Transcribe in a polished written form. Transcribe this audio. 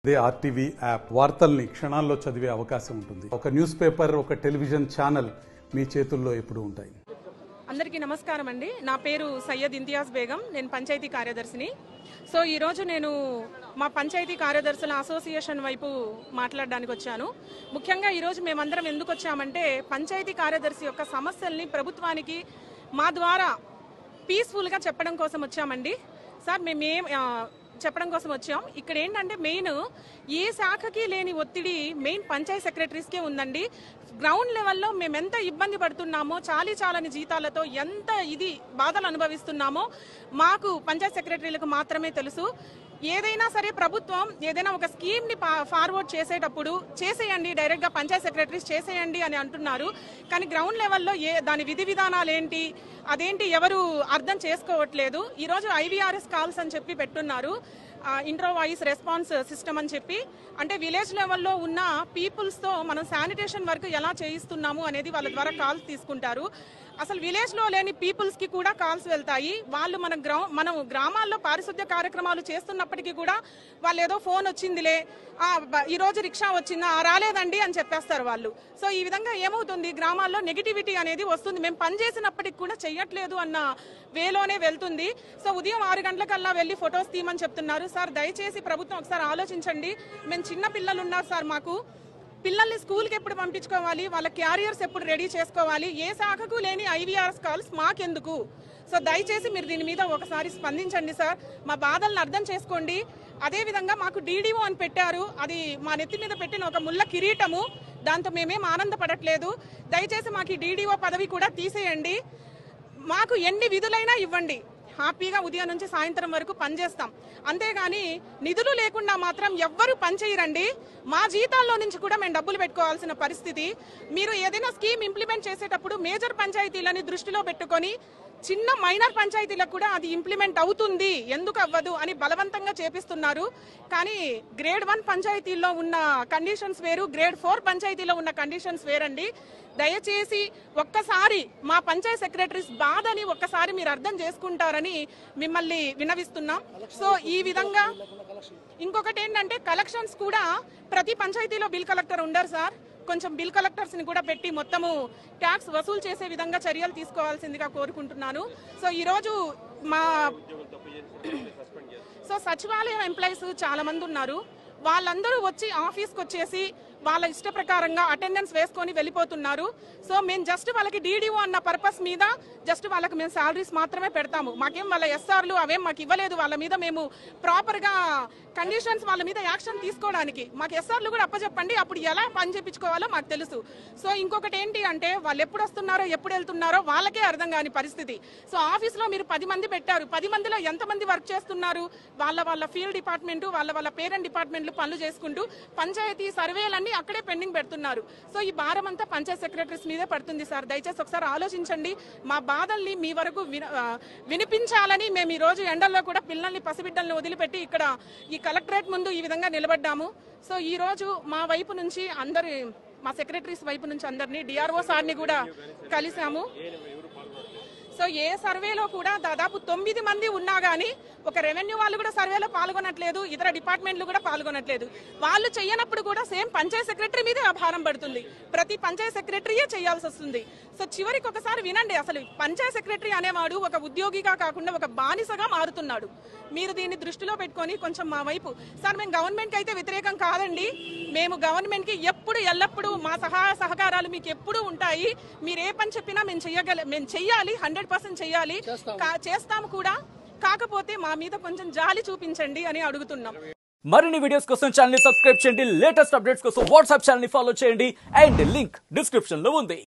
They RTV app వార్తల్ని క్షణాల్లో చదివే అవకాశం ఉంటుంది. ఒక న్యూస్ పేపర్, ఒక టెలివిజన్ ఛానల్ మీ చేతుల్లో ఎప్పుడూ ఉంటాయి. అందరికీ నమస్కారం అండి. నా పేరు సయ్యద్ ఇంతియాజ్ బేగం. నేను పంచాయతీ కార్యదర్శిని. సో ఈరోజు నేను మా పంచాయతీ కార్యదర్శుల అసోసియేషన్ వైపు మాట్లాడడానికి వచ్చాను. ముఖ్యంగా ఈరోజు మేమందరం ఎందుకు వచ్చామంటే పంచాయతీ కార్యదర్శి యొక్క సమస్యల్ని ప్రభుత్వానికి మా ద్వారా పీస్ఫుల్గా చెప్పడం కోసం వచ్చామండి. సార్ మేమేం చెప్పడం కోసం వచ్చాం. ఇక్కడ ఏంటంటే మెయిన్ ఏ శాఖకి లేని ఒత్తిడి మెయిన్ పంచాయత్ సెక్రటరీస్కే ఉందండి. గ్రౌండ్ లెవెల్లో మేము ఎంత ఇబ్బంది పడుతున్నామో, చాలని జీతాలతో ఎంత బాధలు అనుభవిస్తున్నామో మాకు పంచాయత్ సెక్రటరీలకు మాత్రమే తెలుసు. ఏదైనా సరే ప్రభుత్వం ఏదైనా ఒక స్కీమ్ని ఫార్వర్డ్ చేసేటప్పుడు చేసేయండి, డైరెక్ట్గా పంచాయత్ సెక్రటరీస్ చేసేయండి అని అంటున్నారు. కానీ గ్రౌండ్ లెవెల్లో దాని విధి విధానాలు ఏంటి, అదేంటి ఎవరు అర్థం చేసుకోవట్లేదు. ఈరోజు IVRS కాల్స్ అని చెప్పి పెట్టున్నారు, ఇంట్రో వాయిస్ రెస్పాన్స్ సిస్టమ్ అని చెప్పి. అంటే విలేజ్ లెవెల్లో ఉన్న పీపుల్స్తో మనం శానిటేషన్ వర్క్ ఎలా చేయిస్తున్నాము అనేది వాళ్ళ ద్వారా కాల్స్ తీసుకుంటారు. అసలు విలేజ్లో లేని పీపుల్స్కి కూడా కాల్స్ వెళ్తాయి. వాళ్ళు మనం గ్రామాల్లో పారిశుద్ధ్య కార్యక్రమాలు చేస్తున్నప్పటికీ కూడా వాళ్ళు ఏదో ఫోన్ వచ్చిందిలే, ఈరోజు రిక్షా వచ్చిందా, రాలేదండి అని చెప్పేస్తారు వాళ్ళు. సో ఈ విధంగా ఏమవుతుంది, గ్రామాల్లో నెగిటివిటీ అనేది వస్తుంది. మేము పని చేసినప్పటికి కూడా చెయ్యట్లేదు అన్న వేలోనే వెళ్తుంది. సో ఉదయం 6 గంటలకల్లా వెళ్ళి ఫొటోస్ తీయమని చెప్తున్నారు. సార్ దయచేసి ప్రభుత్వం ఒకసారి ఆలోచించండి. మేము చిన్న పిల్లలు ఉన్నారు సార్, మాకు పిల్లల్ని స్కూల్కి ఎప్పుడు పంపించుకోవాలి, వాళ్ళ క్యారియర్స్ ఎప్పుడు రెడీ చేసుకోవాలి, ఏ శాఖకు లేని IVRS కాల్స్ మాకెందుకు? సో దయచేసి మీరు దీని మీద ఒకసారి స్పందించండి సార్, మా బాధలను అర్థం చేసుకోండి. అదేవిధంగా మాకు DDO అని పెట్టారు, అది మా నెత్తి మీద పెట్టిన ఒక ముళ్ళ కిరీటము, దాంతో మేమేం ఆనందపడట్లేదు. దయచేసి మాకు ఈ DDO పదవి కూడా తీసేయండి. మాకు ఎన్ని విధులైనా ఇవ్వండి, హ్యాపీగా ఉదయం నుంచి సాయంత్రం వరకు పనిచేస్తాం. అంతేగాని నిధులు లేకుండా మాత్రం ఎవ్వరూ పనిచేయరండి. మా జీతాల్లో నుంచి కూడా మేము డబ్బులు పెట్టుకోవాల్సిన పరిస్థితి. మీరు ఏదైనా స్కీమ్ ఇంప్లిమెంట్ చేసేటప్పుడు మేజర్ పంచాయతీలని దృష్టిలో పెట్టుకొని చిన్న మైనర్ పంచాయతీలకు కూడా అది ఇంప్లిమెంట్ అవుతుంది, ఎందుకు అవ్వదు అని బలవంతంగా చేపిస్తున్నారు. కానీ గ్రేడ్ 1 పంచాయతీల్లో ఉన్న కండిషన్స్ వేరు, గ్రేడ్ 4 పంచాయతీలో ఉన్న కండిషన్స్ వేరండి. దయచేసి ఒక్కసారి మా పంచాయత్ సెక్రటరీస్ బాధని ఒక్కసారి మీరు అర్థం చేసుకుంటారని మిమ్మల్ని విన్నవిస్తున్నాం. సో ఈ విధంగా ఇంకొకటి ఏంటంటే కలెక్షన్స్ కూడా ప్రతి పంచాయతీలో బిల్ కలెక్టర్ ఉండరు సార్. కొంచెం బిల్ కలెక్టర్స్ ని కూడా పెట్టి మొత్తము ట్యాక్స్ వసూలు చేసే విధంగా చర్యలు తీసుకోవాల్సిందిగా కోరుకుంటున్నాను. సో ఈరోజు సచివాలయం ఎంప్లాయీస్ చాలా మంది ఉన్నారు. వాళ్ళందరూ వచ్చి ఆఫీస్కి వచ్చేసి వాళ్ళ ఇష్ట ప్రకారంగా అటెండెన్స్ వేసుకొని వెళ్ళిపోతున్నారు. సో మేము జస్ట్ వాళ్ళకి DDO అన్న పర్పస్ మీద జస్ట్ వాళ్ళకి మేము శాలరీస్ మాత్రమే పెడతాము. మాకేం వాళ్ళ SRలు అవేం మాకు ఇవ్వలేదు. వాళ్ళ మీద మేము ప్రాపర్గా కండిషన్స్ వాళ్ళ మీద యాక్షన్ తీసుకోవడానికి మాకు SRలు కూడా అప్పచెప్పండి, అప్పుడు ఎలా పని చేయించుకోవాలో మాకు తెలుసు. సో ఇంకొకటి ఏంటి అంటే వాళ్ళు ఎప్పుడు వస్తున్నారో ఎప్పుడు వెళ్తున్నారో వాళ్ళకే అర్థం కాని పరిస్థితి. సో ఆఫీస్లో మీరు 10 మంది పెట్టారు, 10 మందిలో ఎంతమంది వర్క్ చేస్తున్నారు? వాళ్ళ ఫీల్డ్ డిపార్ట్మెంట్, వాళ్ళ పేరెంట్ డిపార్ట్మెంట్లు పనులు చేసుకుంటూ పంచాయతీ సర్వేలన్నీ అక్కడే పెండింగ్ పెడుతున్నారు. సో ఈ భారం అంతా పంచాయత్ సెక్రటరీస్ మీదే పడుతుంది సార్. దయచేసి ఒకసారి ఆలోచించండి. మా బాధల్ని మీ వరకు వినిపించాలని మేము ఈ రోజు ఎండల్లో కూడా పిల్లల్ని, పసిబిడ్డల్ని వదిలిపెట్టి ఇక్కడ ఈ కలెక్టరేట్ ముందు ఈ విధంగా నిలబడ్డాము. సో ఈ రోజు మా వైపు నుంచి మా సెక్రటరీస్ వైపు నుంచి అందరినీ, DRO సార్ని కూడా కలిసాము. సో ఏ సర్వేలో కూడా దాదాపు 9 మంది ఉన్నా కానీ ఒక రెవెన్యూ వాళ్ళు కూడా సర్వేలో పాల్గొనట్లేదు, ఇతర డిపార్ట్మెంట్లు కూడా పాల్గొనట్లేదు. వాళ్ళు చేయనప్పుడు కూడా సేమ్ పంచాయత్ సెక్రటరీ మీదే ఆ భారం పడుతుంది. ప్రతి పంచాయత్ సెక్రటరీయే చేయాల్సి వస్తుంది. సో చివరికి ఒకసారి వినండి, అసలు పంచాయత్ సెక్రటరీ అనేవాడు ఒక ఉద్యోగిగా కాకుండా ఒక బానిసగా మారుతున్నాడు. మీరు దీన్ని దృష్టిలో పెట్టుకొని కొంచెం మా వైపు సార్, మేము గవర్నమెంట్కి అయితే వ్యతిరేకం కాదండి. మేము గవర్నమెంట్కి ఎల్లప్పుడూ మా సహాయ సహకారాలు మీకు ఎప్పుడూ ఉంటాయి. మీరు ఏ పని చెప్పినా మేము చెయ్యాలి, 100% చెయ్యాలి, చేస్తాము కూడా. కాకపోతే మా మీద కొంచెం జాలి చూపించండి అని అడుగుతున్నాం. మరిన్ని వీడియోస్ కోసం ఛానల్ ని సబ్స్క్రైబ్ చేయండి, లేటెస్ట్ అప్డేట్స్ కోసం వాట్సాప్ ఛానల్ ని ఫాలో చేయండి, అండ్ లింక్ డిస్క్రిప్షన్ లో ఉంది.